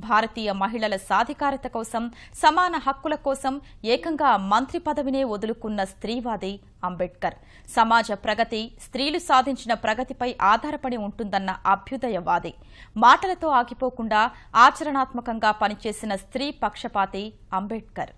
భారతీయ మహిళల సాధికారత కోసం, సమాన హక్కుల కోసం ఏకంగా మంత్రి పదవినే వదులుకున్న స్త్రీవాది అంబేద్కర్. సమాజ ప్రగతి స్త్రీలు సాధించిన ప్రగతిపై ఆధారపడి ఉంటుందన్న అభ్యుదయవాది. మాటలతో ఆగిపోకుండా ఆచరణాత్మకంగా పనిచేసిన స్త్రీ పక్షపాతి అంబేద్కర్.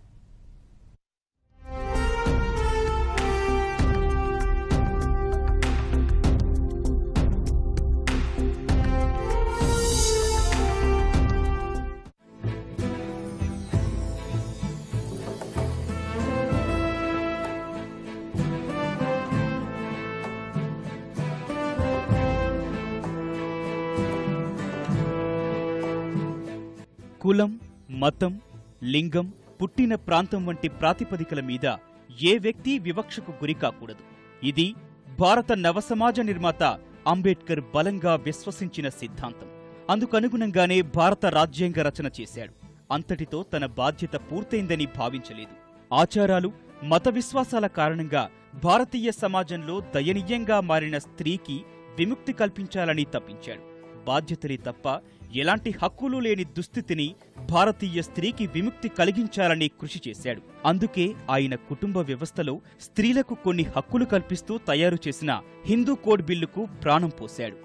కులం, మతం, లింగం, పుట్టిన ప్రాంతం వంటి ప్రాతిపదికల మీద ఏ వ్యక్తి వివక్షకు గురికాకూడదు. ఇది భారత నవసమాజ నిర్మాత అంబేద్కర్ బలంగా విశ్వసించిన సిద్ధాంతం. అందుకనుగుణంగానే భారత రాజ్యాంగ రచన చేశాడు. అంతటితో తన బాధ్యత పూర్తయిందని భావించలేదు. ఆచారాలు, మత విశ్వాసాల కారణంగా భారతీయ సమాజంలో దయనీయంగా మారిన స్త్రీకి విముక్తి కల్పించాలని తప్పించాడు. బాధ్యతలే తప్ప ఎలాంటి హక్కులు లేని దుస్థితిని భారతీయ స్త్రీకి విముక్తి కలిగించాలని కృషి చేశాడు. అందుకే ఆయన కుటుంబ వ్యవస్థలో స్త్రీలకు కొన్ని హక్కులు కల్పిస్తూ తయారు చేసిన హిందూ కోడ్ బిల్లుకు ప్రాణం పోశాడు.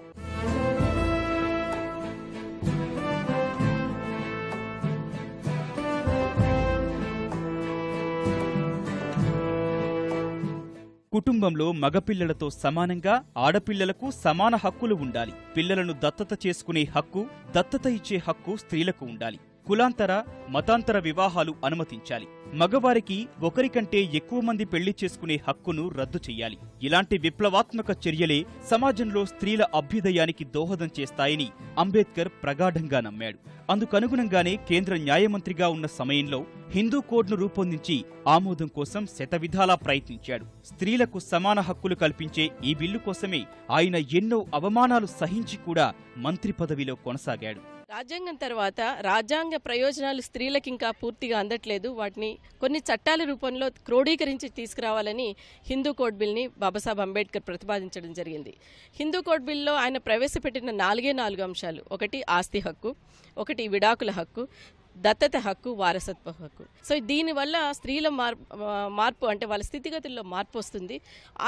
కుటుంబంలో మగపిల్లలతో సమానంగా ఆడపిల్లలకు సమాన హక్కులు ఉండాలి. పిల్లలను దత్తత చేసుకునే హక్కు, దత్తత ఇచ్చే హక్కు స్త్రీలకు ఉండాలి. కులాంతర, మతాంతర వివాహాలు అనుమతించాలి. మగవారికి ఒకరికంటే ఎక్కువ మంది పెళ్లి చేసుకునే హక్కును రద్దు చెయ్యాలి. ఇలాంటి విప్లవాత్మక చర్యలే సమాజంలో స్త్రీల అభ్యుదయానికి దోహదం చేస్తాయని అంబేద్కర్ ప్రగాఢంగా నమ్మాడు. అందుకనుగుణంగానే కేంద్ర న్యాయమంత్రిగా ఉన్న సమయంలో హిందూ కోడ్ను రూపొందించి ఆమోదం కోసం శతవిధాలా ప్రయత్నించాడు. స్త్రీలకు సమాన హక్కులు కల్పించే ఈ బిల్లు కోసమే ఆయన ఎన్నో అవమానాలు సహించి కూడా మంత్రి పదవిలో కొనసాగాడు. రాజ్యాంగం తర్వాత రాజ్యాంగ ప్రయోజనాలు స్త్రీలకు ఇంకా పూర్తిగా అందట్లేదు. వాటిని కొన్ని చట్టాల రూపంలో క్రోడీకరించి తీసుకురావాలని హిందూ కోడ్ బిల్ని బాబాసాహెబ్ అంబేద్కర్ ప్రతిపాదించడం జరిగింది. హిందూ కోడ్ బిల్లో ఆయన ప్రవేశపెట్టిన 4 అంశాలు. ఒకటి ఆస్తి హక్కు, ఒకటి విడాకుల హక్కు, దత్తత హక్కు, వారసత్వ హక్కు. సో దీనివల్ల స్త్రీల మార్పు అంటే వాళ్ళ స్థితిగతుల్లో మార్పు వస్తుంది.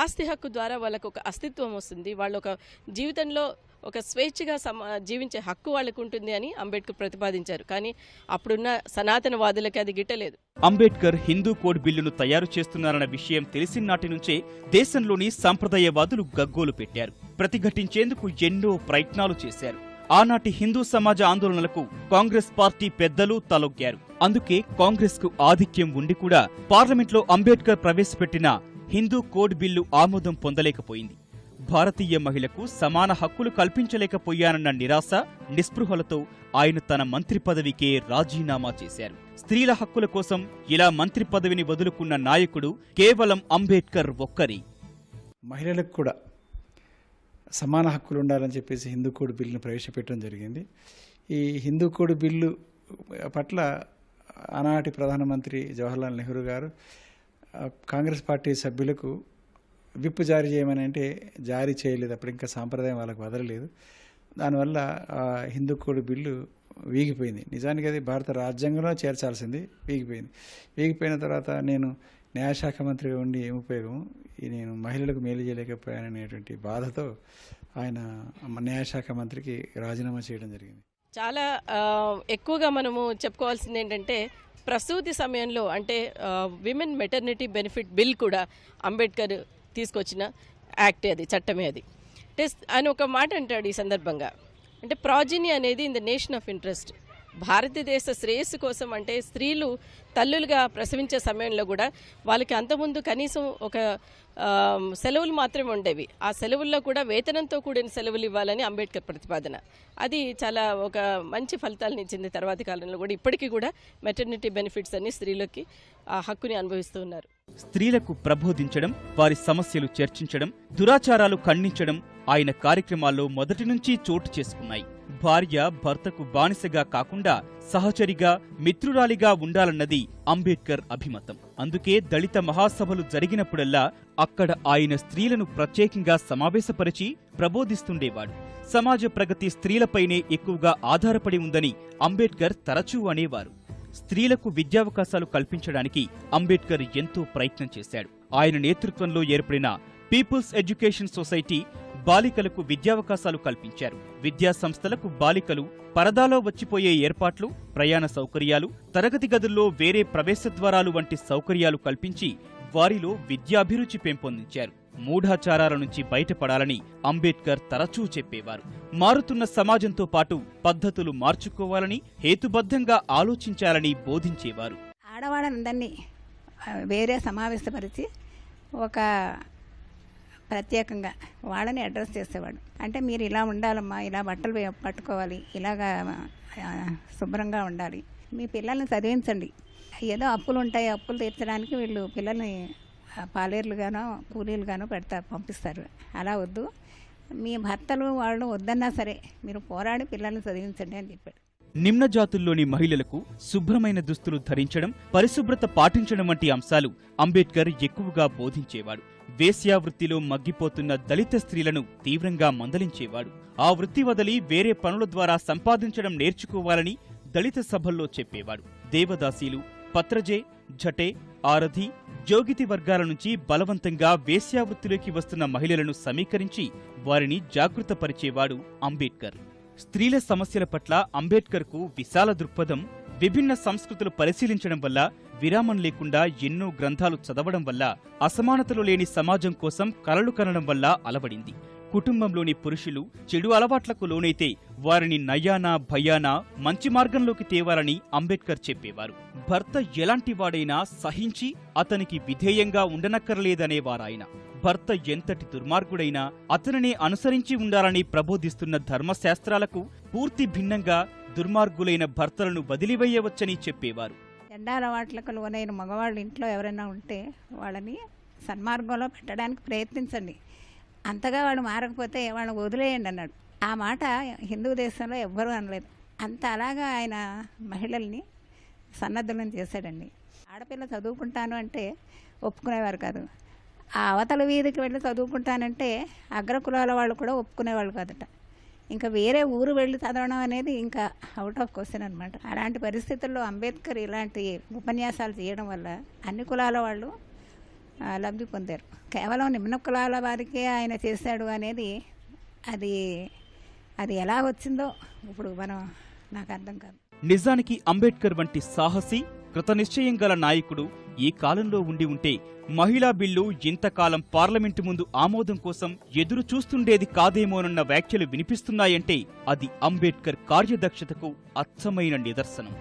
ఆస్తి హక్కు ద్వారా వాళ్ళకు ఒక అస్తిత్వం వస్తుంది. వాళ్ళు ఒక జీవితంలో ఒక స్వేచ్ఛగా జీవించే హక్కు వాళ్ళకు ఉంటుంది అని అంబేద్కర్ ప్రతిపాదించారు. కానీ అప్పుడున్న సనాతనవాదులకి అది గిట్టలేదు. అంబేద్కర్ హిందూ కోడ్ బిల్లును తయారు చేస్తున్నారన్న విషయం తెలిసిన నాటి నుంచే దేశంలోని సంప్రదాయవాదులు గగ్గోలు పెట్టారు. ప్రతిఘటించేందుకు ఎన్నో ప్రయత్నాలు చేశారు. ఆనాటి హిందూ సమాజ ఆందోళనలకు కాంగ్రెస్ పార్టీ పెద్దలు తలొగ్గారు. అందుకే కాంగ్రెస్ కు ఆధిక్యం ఉండి కూడా పార్లమెంట్లో అంబేద్కర్ ప్రవేశపెట్టిన హిందూ కోడ్ బిల్లు ఆమోదం పొందలేకపోయింది. భారతీయ మహిళకు సమాన హక్కులు కల్పించలేకపోయానన్న నిరాశ, నిస్పృహలతో ఆయన తన మంత్రి పదవికే రాజీనామా చేశారు. స్త్రీల హక్కుల కోసం ఇలా మంత్రి పదవిని వదులుకున్న నాయకుడు కేవలం అంబేద్కర్ ఒక్కరే. మహిళలకు కూడా సమాన హక్కులు ఉండాలని చెప్పేసి హిందూ కోడ్ బిల్లును ప్రవేశపెట్టడం జరిగింది. ఈ హిందూ కోడ్ బిల్లు పట్ల ఆనాటి ప్రధానమంత్రి జవహర్లాల్ నెహ్రూ గారు కాంగ్రెస్ పార్టీ సభ్యులకు విప్ జారీ చేయమని అంటే జారీ చేయలేదు. అప్పుడు ఇంకా సాంప్రదాయం వాళ్ళకు వదలలేదు. దానివల్ల హిందూ కోడ్ బిల్లు వీగిపోయింది. నిజానికి అది భారత రాజ్యాంగంలో చేర్చాల్సింది, వీగిపోయిన తర్వాత నేను న్యాయశాఖ మంత్రిగా ఉండి ఏం ఉపయోగం, నేను మహిళలకు మేలు చేయలేకపోయాననేటువంటి బాధతో ఆయన న్యాయశాఖ మంత్రికి రాజీనామా చేయడం జరిగింది. చాలా ఎక్కువగా మనము చెప్పుకోవాల్సింది ఏంటంటే ప్రసూతి సమయంలో అంటే విమెన్ మెటర్నిటీ బెనిఫిట్ బిల్ కూడా అంబేద్కర్ తీసుకొచ్చిన యాక్టే, అది చట్టమే. అది అంటే ఆయన ఒక మాట అంటాడు ఈ సందర్భంగా, అంటే ప్రాజినీ అనేది in the nation of interest. భారతదేశ శ్రేయస్సు కోసం అంటే స్త్రీలు తల్లులుగా ప్రసవించే సమయంలో కూడా వాళ్ళకి అంతకుముందు కనీసం ఒక సెలవులు మాత్రమే ఉండేవి. ఆ సెలవుల్లో కూడా వేతనంతో కూడిన సెలవులు ఇవ్వాలని అంబేద్కర్ ప్రతిపాదన. అది చాలా ఒక మంచి ఫలితాలను ఇచ్చింది. తర్వాతి కాలంలో కూడా ఇప్పటికీ కూడా మెటర్నిటీ బెనిఫిట్స్ అని స్త్రీలకి ఆ హక్కుని అనుభవిస్తూ ఉన్నారు. స్త్రీలకు ప్రబోధించడం, వారి సమస్యలు చర్చించడం, దురాచారాలు ఖండించడం ఆయన కార్యక్రమాల్లో మొదటి నుంచి చోటు చేసుకున్నాయి. భార్య భర్తకు బానిసగా కాకుండా సహచరిగా, మిత్రురాలిగా ఉండాలన్నది అంబేద్కర్ అభిమతం. అందుకే దళిత మహాసభలు జరిగినప్పుడల్లా అక్కడ ఆయన స్త్రీలను ప్రత్యేకంగా సమావేశపరిచి ప్రబోధిస్తుండేవాడు. సమాజ ప్రగతి స్త్రీలపైనే ఎక్కువగా ఆధారపడి ఉందని అంబేద్కర్ తరచూ అనేవారు. స్త్రీలకు విద్యావకాశాలు కల్పించడానికి అంబేద్కర్ ఎంతో ప్రయత్నం చేశాడు. ఆయన నేతృత్వంలో ఏర్పడిన పీపుల్స్ ఎడ్యుకేషన్ సొసైటీ బాలికలకు విద్యావకాశాలు కల్పించారు. విద్యా సంస్థలకు బాలికలు పరదాలో వచ్చిపోయే ఏర్పాట్లు, ప్రయాణ సౌకర్యాలు, తరగతి గదుల్లో వేరే ప్రవేశ ద్వారాలు వంటి సౌకర్యాలు కల్పించి వారిలో విద్యాభిరుచి పెంపొందించారు. మూఢాచారాల నుంచి బయటపడాలని అంబేద్కర్ తరచూ చెప్పేవారు. మారుతున్న సమాజంతో పాటు పద్ధతులు మార్చుకోవాలని, హేతుబద్ధంగా ఆలోచించాలని బోధించేవారు. ఆడవాళ్ళందరినీ వేరే సమావేశపరిచి ఒక ప్రత్యేకంగా వాళ్ళని అడ్రస్ చేసేవాడు. అంటే మీరు ఇలా ఉండాలమ్మా, ఇలా బట్టలు పట్టుకోవాలి, ఇలాగా శుభ్రంగా ఉండాలి, మీ పిల్లల్ని చదివించండి. ఏదో అప్పులు ఉంటాయి, అప్పులు తీర్చడానికి వీళ్ళు పిల్లల్ని పాలేర్లుగానో కూలీలుగానో పంపిస్తారు. అలా వద్దు, మీ భర్తలు వాళ్ళు వద్దన్నా సరే మీరు పోరాడి పిల్లల్ని చదివించండి అని చెప్పాడు. నిమ్న జాతుల్లోని మహిళలకు శుభ్రమైన దుస్తులు ధరించడం, పరిశుభ్రత పాటించడం వంటి అంశాలు అంబేద్కర్ ఎక్కువగా బోధించేవాడు. వేశ్యావృత్తిలో మగ్గిపోతున్న దళిత స్త్రీలను తీవ్రంగా మందలించేవాడు. ఆ వృత్తి వదిలి వేరే పనుల ద్వారా సంపాదించడం నేర్చుకోవాలని దళిత సభల్లో చెప్పేవాడు. దేవదాసీలు, పత్రజే, ఝటే, ఆరధి, జోగితి వర్గాల నుంచి బలవంతంగా వేశ్యావృత్తిలోకి వస్తున్న మహిళలను సమీకరించి వారిని జాగృతపరిచేవాడు అంబేద్కర్. స్త్రీల సమస్యల పట్ల అంబేద్కర్కు విశాల దృక్పథం, విభిన్న సంస్కృతులు పరిశీలించడం వల్ల, విరామం లేకుండా ఎన్నో గ్రంథాలు చదవడం వల్ల, అసమానతలు లేని సమాజం కోసం కలలు కనడం వల్ల అలవడింది. కుటుంబంలోని పురుషులు చెడు అలవాట్లకు లోనైతే వారిని నయ్యానా భయానా మంచి మార్గంలోకి తేవాలని అంబేద్కర్ చెప్పేవారు. భర్త ఎలాంటి వాడైనా సహించి అతనికి విధేయంగా ఉండనక్కర్లేదనేవారాయన. భర్త ఎంతటి దుర్మార్గుడైనా అతనినే అనుసరించి ఉండాలని ప్రబోధిస్తున్న ధర్మశాస్త్రాలకు పూర్తి భిన్నంగా దుర్మార్గులైన భర్తలను వదిలివేయవచ్చని చెప్పేవారు. చెడ్డాలవాట్లకు లోనైన మగవాళ్ళు ఇంట్లో ఎవరైనా ఉంటే వాళ్ళని సన్మార్గంలో పెట్టడానికి ప్రయత్నించండి, అంతగా వాడు మారకపోతే వాళ్ళని వదిలేయండి అన్నాడు. ఆ మాట హిందూ దేశంలో ఎవ్వరూ అనలేదు. అంత అలాగా ఆయన మహిళల్ని సన్నద్ధులను చేశాడండి. ఆడపిల్ల చదువుకుంటాను అంటే ఒప్పుకునేవారు కాదు. ఆ అవతల వీధికి వెళ్ళి చదువుకుంటానంటే అగ్రకులాల వాళ్ళు కూడా ఒప్పుకునేవాళ్ళు కాదట. ఇంకా వేరే ఊరు వెళ్ళి చదవడం అనేది ఇంకా అవుట్ ఆఫ్ క్వశ్చన్ అనమాట. అలాంటి పరిస్థితుల్లో అంబేద్కర్ ఇలాంటి ఉపన్యాసాలు చేయడం వల్ల అన్ని కులాల వాళ్ళు లబ్ధి పొందారు. కేవలం నిమ్న కులాల వారికే ఆయన చేశాడు అనేది అది ఎలా వచ్చిందో ఇప్పుడు నాకు అర్థం కాదు. నిజానికి అంబేద్కర్ వంటి సాహసి, కృతనిశ్చయం గల నాయకుడు ఈ కాలంలో ఉండి ఉంటే మహిళా బిల్లు ఇంతకాలం పార్లమెంటు ముందు ఆమోదం కోసం ఎదురు చూస్తుండేది కాదేమోనన్న వ్యాఖ్యలు వినిపిస్తున్నాయంటే అది అంబేద్కర్ కార్యదక్షతకు అచ్చమైన నిదర్శనం.